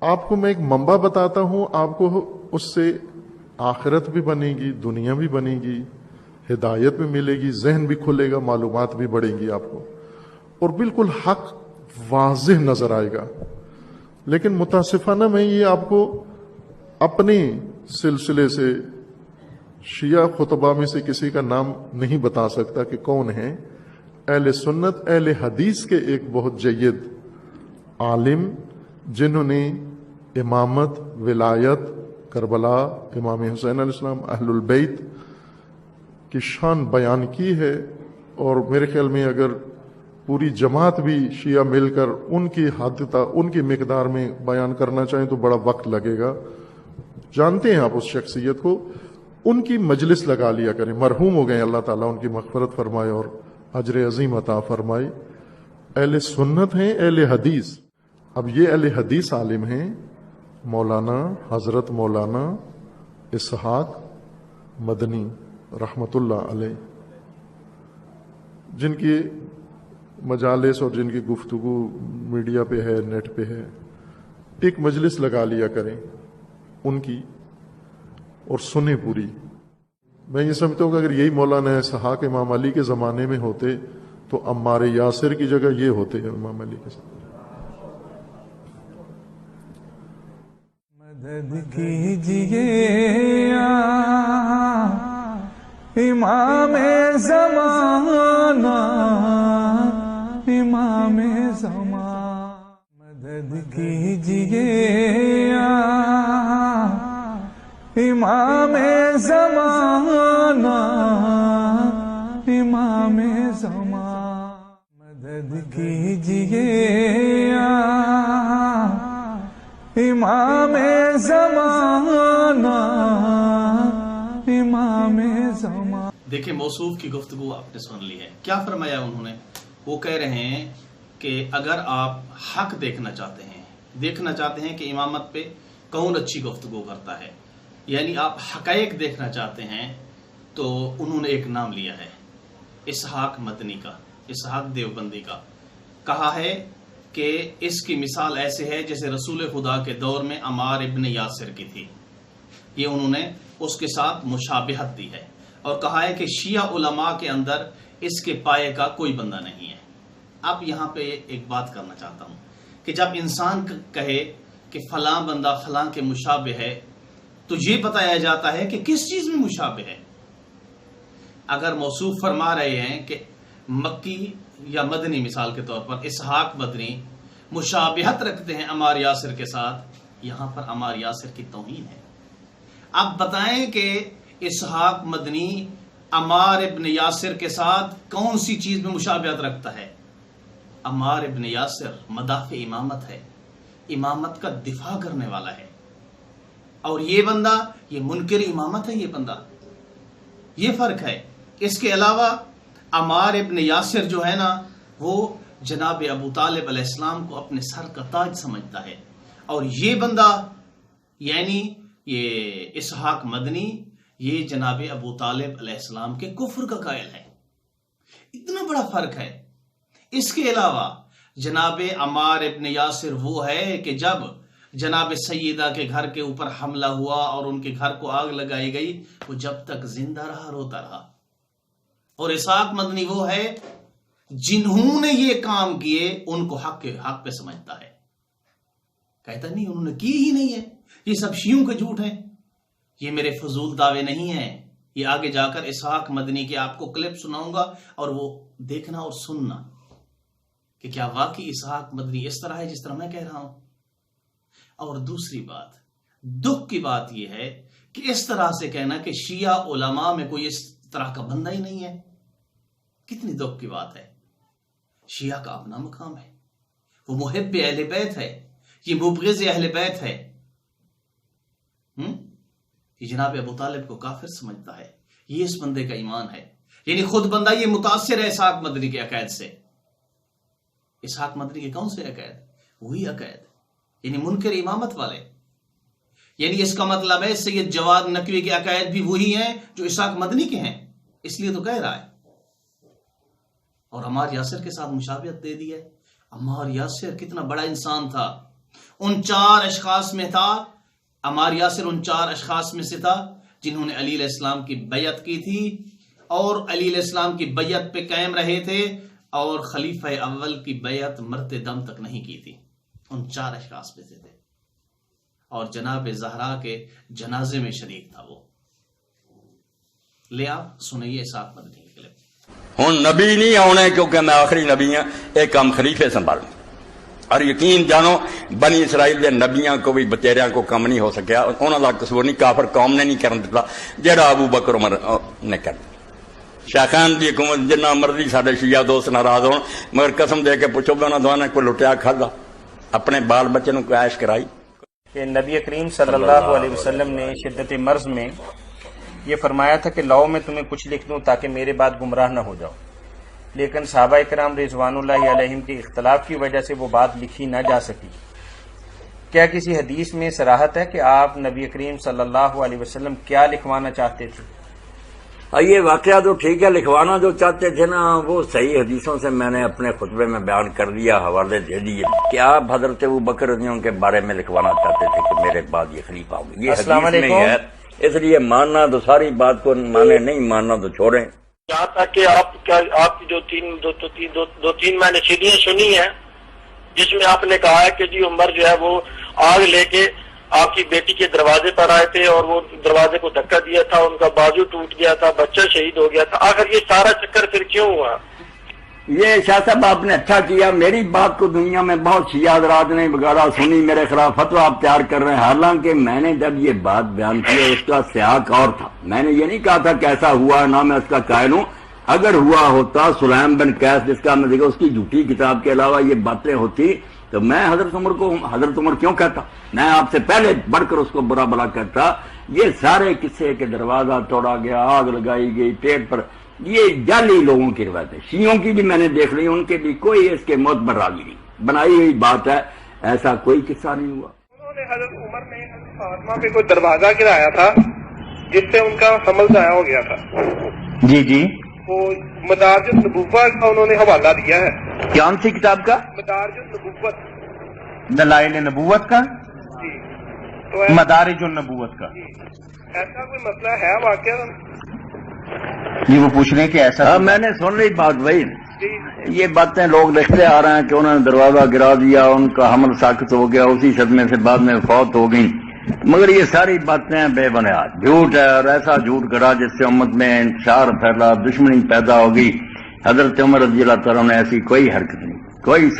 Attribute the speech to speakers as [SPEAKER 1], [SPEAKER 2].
[SPEAKER 1] آپ کو میں ایک منبع بتاتا ہوں، آپ کو اس سے آخرت بھی بنے گی، دنیا بھی بنے گی، ہدایت بھی ملے گی، ذہن بھی کھلے گا، معلومات بھی بڑھیں گی آپ کو، اور بالکل حق واضح نظر آئے گا۔ لیکن متاسفانہ میں یہ آپ کو اپنے سلسلے سے شیعہ خطبہ میں سے کسی کا نام نہیں بتا سکتا کہ کون ہے۔ اہل سنت اہل حدیث کے ایک بہت جید عالم جنہوں نے امامت، ولایت، کربلا، امام حسین علیہ السلام، اہل البیت کی شان بیان کی ہے، اور میرے خیال میں اگر پوری جماعت بھی شیعہ مل کر ان کی حد تک ان کی مقدار میں بیان کرنا چاہیں تو بڑا وقت لگے گا۔ جانتے ہیں آپ اس شخصیت کو، ان کی مجلس لگا لیا کریں، مرحوم ہو گئے، اللہ تعالیٰ ان کی مغفرت فرمائے اور اجر عظیم عطا فرمائے۔ اہل سنت ہیں، اہل حدیث۔ اب یہ اہل حدیث عالم ہیں مولانا حضرت مولانا اسحاق مدنی رحمۃ اللہ علیہ، جن کی مجالس اور جن کی گفتگو میڈیا پہ ہے، نیٹ پہ ہے، ایک مجلس لگا لیا کریں ان کی اور سنیں پوری۔ میں یہ سمجھتا ہوں کہ اگر یہی مولانا اسحاق امام علی کے زمانے میں ہوتے تو عمار یاسر کی جگہ یہ ہوتے ہیں امام علی کے ساتھ۔
[SPEAKER 2] مدد کیجئے امام زمانہ، امام زمانہ، مدد کیجئے امام زمانہ، امام زمانہ، مدد کیجئے امام زمانہ، امام زمانہ۔
[SPEAKER 3] دیکھیں، موصوف کی گفتگو آپ نے سن لی ہے، کیا فرمایا انہوں نے؟ وہ کہہ رہے ہیں کہ اگر آپ حق دیکھنا چاہتے ہیں کہ امامت پہ کون اچھی گفتگو کرتا ہے، یعنی آپ حقائق دیکھنا چاہتے ہیں، تو انہوں نے ایک نام لیا ہے اسحاق مدنی کا، اسحاق دیوبندی کا۔ کہا ہے کہ اس کی مثال ایسے ہے جیسے رسول خدا کے دور میں عمار ابن یاسر کی تھی، یہ انہوں نے اس کے ساتھ مشابہت دی ہے، اور کہا ہے کہ شیعہ علماء کے اندر اس کے پائے کا کوئی بندہ نہیں ہے۔ اب یہاں پہ ایک بات کرنا چاہتا ہوں کہ جب انسان کہے کہ فلاں بندہ فلاں کے مشابہ ہے، تو یہ بتایا جاتا ہے کہ کس چیز میں مشابہ ہے۔ اگر موصوف فرما رہے ہیں کہ مکی یا مدنی مثال کے طور پر اسحاق مدنی مشابہت رکھتے ہیں عمار یاسر کے ساتھ، یہاں پر عمار یاسر کی توہین ہے۔ اب بتائیں کہ اسحاق مدنی عمار ابن یاسر کے ساتھ کون سی چیز میں مشابہت رکھتا ہے؟ عمار ابن یاسر مدافع امامت ہے، امامت کا دفاع کرنے والا ہے، اور یہ بندہ یہ منکر امامت ہے، یہ بندہ، یہ فرق ہے۔ اس کے علاوہ عمار ابن یاسر جو ہے نا، وہ جناب ابو طالب علیہ السلام کو اپنے سر کا تاج سمجھتا ہے، اور یہ بندہ یعنی یہ اسحاق مدنی یہ جناب ابو طالب علیہ السلام کے کفر کا قائل ہے۔ اتنا بڑا فرق ہے۔ اس کے علاوہ جناب عمار ابن یاسر وہ ہے کہ جب جناب سیدہ کے گھر کے اوپر حملہ ہوا اور ان کے گھر کو آگ لگائی گئی، وہ جب تک زندہ رہا روتا رہا، اور اسحاق مدنی وہ ہے جنہوں نے یہ کام کیے ان کو حق پہ سمجھتا ہے، کہتا نہیں انہوں نے کی ہی نہیں ہے، یہ سب شیعوں کے جھوٹ ہیں، یہ میرے فضول دعوے نہیں ہیں۔ یہ آگے جا کر اسحاق مدنی کے آپ کو کلپ سناؤں گا، اور وہ دیکھنا اور سننا کہ کیا واقعی اسحاق مدنی اس طرح ہے جس طرح میں کہہ رہا ہوں۔ اور دوسری بات، دکھ کی بات یہ ہے کہ اس طرح سے کہنا کہ شیعہ علماء میں کوئی اس طرح کا بندہ ہی نہیں ہے، کتنی دکھ کی بات ہے۔ شیعہ کا اپنا مقام ہے، وہ محب اہل بیت ہے، یہ مبغض اہل بیت ہے۔ یہ جناب ابو طالب کو کافر سمجھتا ہے، یہ اس بندے کا ایمان ہے، یعنی خود بندہ یہ متاثر ہے اسحاق مدنی کے عقائد سے۔ اسحاق مدنی کے کون سے عقائد؟ وہی عقائد، یعنی منکر امامت والے، یعنی اس کا مطلب ہے سید جواد نقوی کے عقائد بھی وہی ہیں جو اسحاق مدنی کے ہیں، اس لیے تو کہہ رہا ہے۔ اور عمار یاسر کے ساتھ مشابہت دے دی ہے۔ عمار یاسر کتنا بڑا انسان تھا، ان 4 اشخاص میں تھا، عمار یاسر ان 4 اشخاص میں سے تھا جنہوں نے علی علیہ السلام کی بیعت کی تھی اور علی علیہ السلام کی بیعت پہ قائم رہے تھے، اور خلیفہ اول کی بیعت مرتے دم تک نہیں کی تھی. ان 4 اشخاص میں سے تھے، اور جناب زہرا کے جنازے میں شریک تھا وہ. لے آپ سنئیے ساتھ مدنی کے لیے.
[SPEAKER 4] ہوں نبی نہیں آنے کیونکہ میں آخری نبی ہوں، ایک کام خلیفے سنبھالوں. اور یقین جانو بنی اسرائیل دے نبیاں کو بھی بچیریاں کو کم نہیں ہو سکیا، انہوں کا قصور نہیں، کافر قوم نے نہیں کرن دتا جہاں ابو بکر عمر نے کر دیا. شیخان دی حکومت جنہ مرضی سارے شیعہ دوست ناراض ہون، مگر قسم دے کے پوچھو بھی انہوں نے کوئی لٹیا کھادا، اپنے بال بچے کو عیش کرائی.
[SPEAKER 5] کہ نبی کریم صلی اللہ علیہ وسلم نے شدت مرض میں یہ فرمایا تھا کہ لاؤ میں تمہیں کچھ لکھ دوں تاکہ میرے بعد گمراہ نہ ہو جاؤ، لیکن صحابہ کرام رضوان اللہ علیہم کے اختلاف کی وجہ سے وہ بات لکھی نہ جا سکی. کیا کسی حدیث میں صراحت ہے کہ آپ نبی کریم صلی اللہ علیہ وسلم کیا لکھوانا چاہتے تھے؟
[SPEAKER 4] یہ واقعہ تو ٹھیک ہے، لکھوانا جو چاہتے تھے نا وہ صحیح حدیثوں سے میں نے اپنے خطبے میں بیان کر دیا، حوالے دے دیے. کیا آپ حضرت ابوبکر رضی اللہ عنہ کے بارے میں لکھوانا چاہتے تھے کہ میرے بعد یہ خلیفہ ہوں گے؟ یہ
[SPEAKER 5] السلام
[SPEAKER 4] حدیث میں ہے، اس لیے ماننا تو ساری بات کو مانے، نہیں ماننا تو چھوڑیں.
[SPEAKER 6] یہاں تک کہ آپ کی دو تین میں نے سیڑھیاں سنی ہیں جس میں آپ نے کہا ہے کہ جی عمر جو ہے وہ آگ لے کے آپ کی بیٹی کے دروازے پر آئے تھے اور وہ دروازے کو دھکا دیا تھا، ان کا بازو ٹوٹ گیا تھا، بچہ شہید ہو گیا تھا. آخر یہ سارا چکر پھر کیوں ہوا؟
[SPEAKER 4] یہ شاہ صاحب آپ نے اچھا کیا، میری بات کو دنیا میں بہت شیعہ حضرات نے بگاڑا، سنی میرے خلاف فتویٰ آپ تیار کر رہے ہیں. حالانکہ میں نے جب یہ بات بیان کی اس کا سیاق اور تھا، میں نے یہ نہیں کہا تھا کیسا ہوا، نہ میں اس کا قائل ہوں. اگر ہوا ہوتا سلیم بن قیس جس کا میں دیکھا اس کی جھوٹی کتاب کے علاوہ یہ باتیں ہوتی تو میں حضرت عمر کو حضرت عمر کیوں کہتا؟ میں آپ سے پہلے بڑھ کر اس کو برا بلا کرتا. یہ سارے قصے کے دروازہ توڑا گیا، آگ لگائی گئی پیٹ پر، یہ جعلی لوگوں کی روایت ہے. شیعوں کی بھی میں نے دیکھ لی، ان کے بھی کوئی اس کے معتبر راوی نہیں، بنائی ہوئی بات ہے، ایسا کوئی قصہ نہیں ہوا.
[SPEAKER 6] انہوں نے حضرت عمر نے فاطمہ پہ کوئی دروازہ گرایا تھا جس سے ان کا حمل ضائع ہو گیا تھا.
[SPEAKER 5] جی
[SPEAKER 6] وہ مدارج النبوت کا انہوں نے حوالہ دیا ہے.
[SPEAKER 5] کون سی کتاب کا؟
[SPEAKER 6] مدارج النبوت.
[SPEAKER 5] دلائل نبوت کا؟
[SPEAKER 6] جی. تو
[SPEAKER 5] مدارج النبوت کا؟
[SPEAKER 6] ایسا کوئی مسئلہ ہے واقعہ؟
[SPEAKER 5] جی وہ پوچھ رہے ہیں کہ ایسا
[SPEAKER 4] میں نے سن لی بات بھائی، یہ باتیں لوگ لکھتے آ رہے ہیں کہ انہوں نے دروازہ گرا دیا، ان کا حمل ساخت ہو گیا، اسی صدمے سے بعد میں فوت ہو گئی. مگر یہ ساری باتیں بے بنیاد جھوٹ ہے، اور ایسا جھوٹ گرا جس سے امت میں انتشار پھیلا، دشمنی پیدا ہوگی. حضرت عمر رضی اللہ تعالیٰ نے ایسی کوئی حرکت نہیں، کوئی